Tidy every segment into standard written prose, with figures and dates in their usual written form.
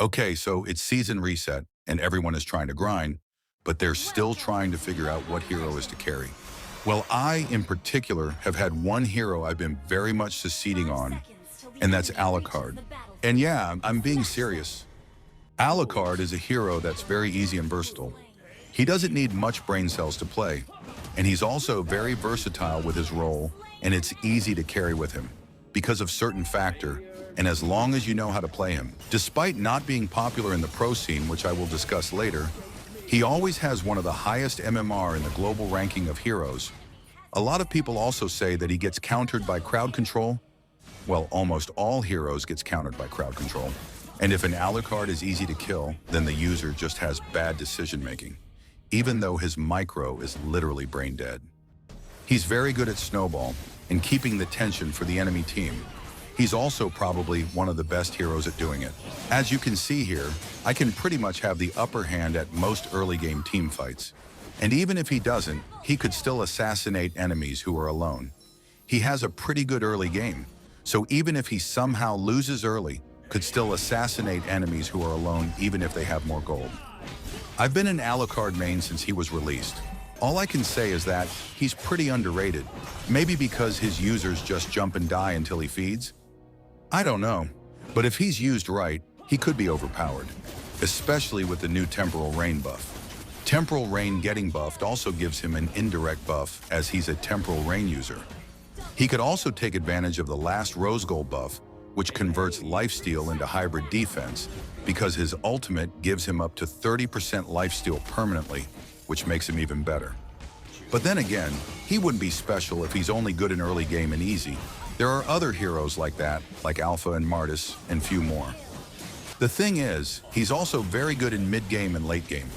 Okay, so it's season reset and everyone is trying to grind, but they're still trying to figure out what hero is to carry. Well, I, in particular, have had one hero I've been very much succeeding on, and that's Alucard. And yeah, I'm being serious. Alucard is a hero that's very easy and versatile. He doesn't need much brain cells to play, and he's also very versatile with his role, and it's easy to carry with him because of certain factor, and as long as you know how to play him. Despite not being popular in the pro scene, which I will discuss later, he always has one of the highest MMR in the global ranking of heroes. A lot of people also say that he gets countered by crowd control. Well, almost all heroes gets countered by crowd control. And if an Alucard is easy to kill, then the user just has bad decision making, even though his micro is literally brain dead. He's very good at snowball and keeping the tension for the enemy team. He's also probably one of the best heroes at doing it. As you can see here, I can pretty much have the upper hand at most early game team fights. And even if he doesn't, he could still assassinate enemies who are alone. He has a pretty good early game, so even if he somehow loses early, could still assassinate enemies who are alone even if they have more gold. I've been an Alucard main since he was released. All I can say is that he's pretty underrated, maybe because his users just jump and die until he feeds. I don't know, but if he's used right, he could be overpowered, especially with the new Temporal Rain buff. Temporal Rain getting buffed also gives him an indirect buff as he's a Temporal Rain user. He could also take advantage of the last Rose Gold buff, which converts lifesteal into hybrid defense, because his ultimate gives him up to 30% lifesteal permanently, which makes him even better. But then again, he wouldn't be special if he's only good in early game and easy. There are other heroes like that, like Alpha and Martis, and few more. The thing is, he's also very good in mid-game and late game.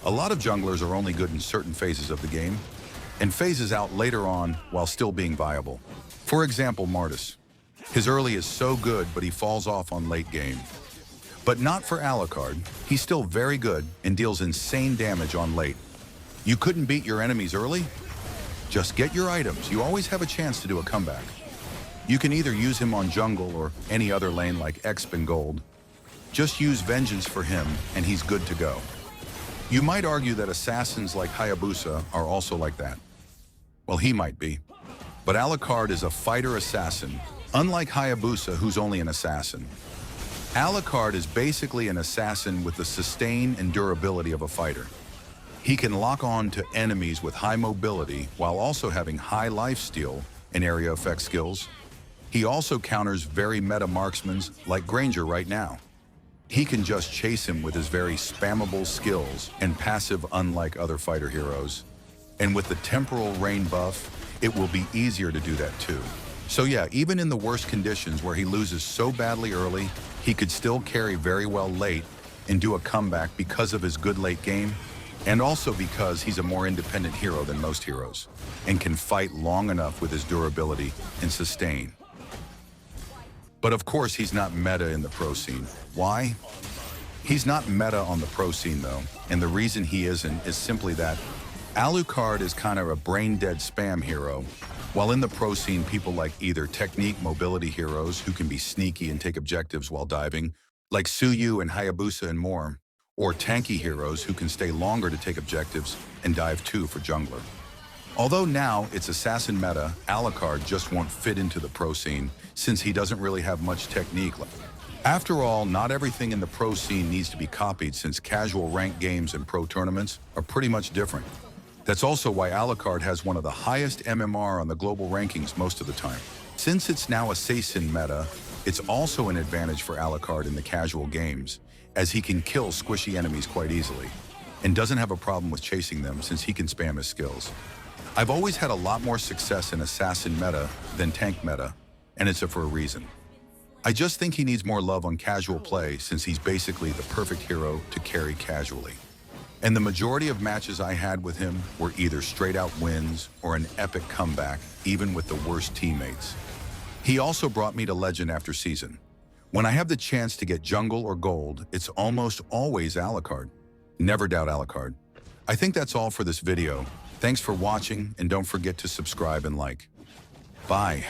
A lot of junglers are only good in certain phases of the game, and phases out later on while still being viable. For example, Martis. His early is so good, but he falls off on late game. But not for Alucard. He's still very good and deals insane damage on late. You couldn't beat your enemies early? Just get your items. You always have a chance to do a comeback. You can either use him on jungle or any other lane like Exp and Gold. Just use Vengeance for him and he's good to go. You might argue that assassins like Hayabusa are also like that. Well, he might be. But Alucard is a fighter assassin, unlike Hayabusa, who's only an assassin. Alucard is basically an assassin with the sustain and durability of a fighter. He can lock on to enemies with high mobility while also having high lifesteal and area effect skills. He also counters very meta marksmen like Granger right now. He can just chase him with his very spammable skills and passive unlike other fighter heroes. And with the Temporal Rain buff, it will be easier to do that too. So yeah, even in the worst conditions where he loses so badly early, he could still carry very well late and do a comeback because of his good late game, and also because he's a more independent hero than most heroes, and can fight long enough with his durability and sustain. But of course, he's not meta in the pro scene. Why? He's not meta on the pro scene though, and the reason he isn't is simply that Alucard is kind of a brain-dead spam hero, while in the pro scene, people like either technique mobility heroes who can be sneaky and take objectives while diving, like Suyu and Hayabusa and more, or tanky heroes who can stay longer to take objectives and dive too for jungler. Although now it's assassin meta, Alucard just won't fit into the pro scene since he doesn't really have much technique. After all, not everything in the pro scene needs to be copied since casual ranked games and pro tournaments are pretty much different. That's also why Alucard has one of the highest MMR on the global rankings most of the time. Since it's now assassin meta, it's also an advantage for Alucard in the casual games, as he can kill squishy enemies quite easily, and doesn't have a problem with chasing them since he can spam his skills. I've always had a lot more success in assassin meta than tank meta, and it's for a reason. I just think he needs more love on casual play since he's basically the perfect hero to carry casually. And the majority of matches I had with him were either straight out wins or an epic comeback, even with the worst teammates. He also brought me to Legend after season. When I have the chance to get jungle or gold, it's almost always Alucard. Never doubt Alucard. I think that's all for this video. Thanks for watching, and don't forget to subscribe and like. Bye.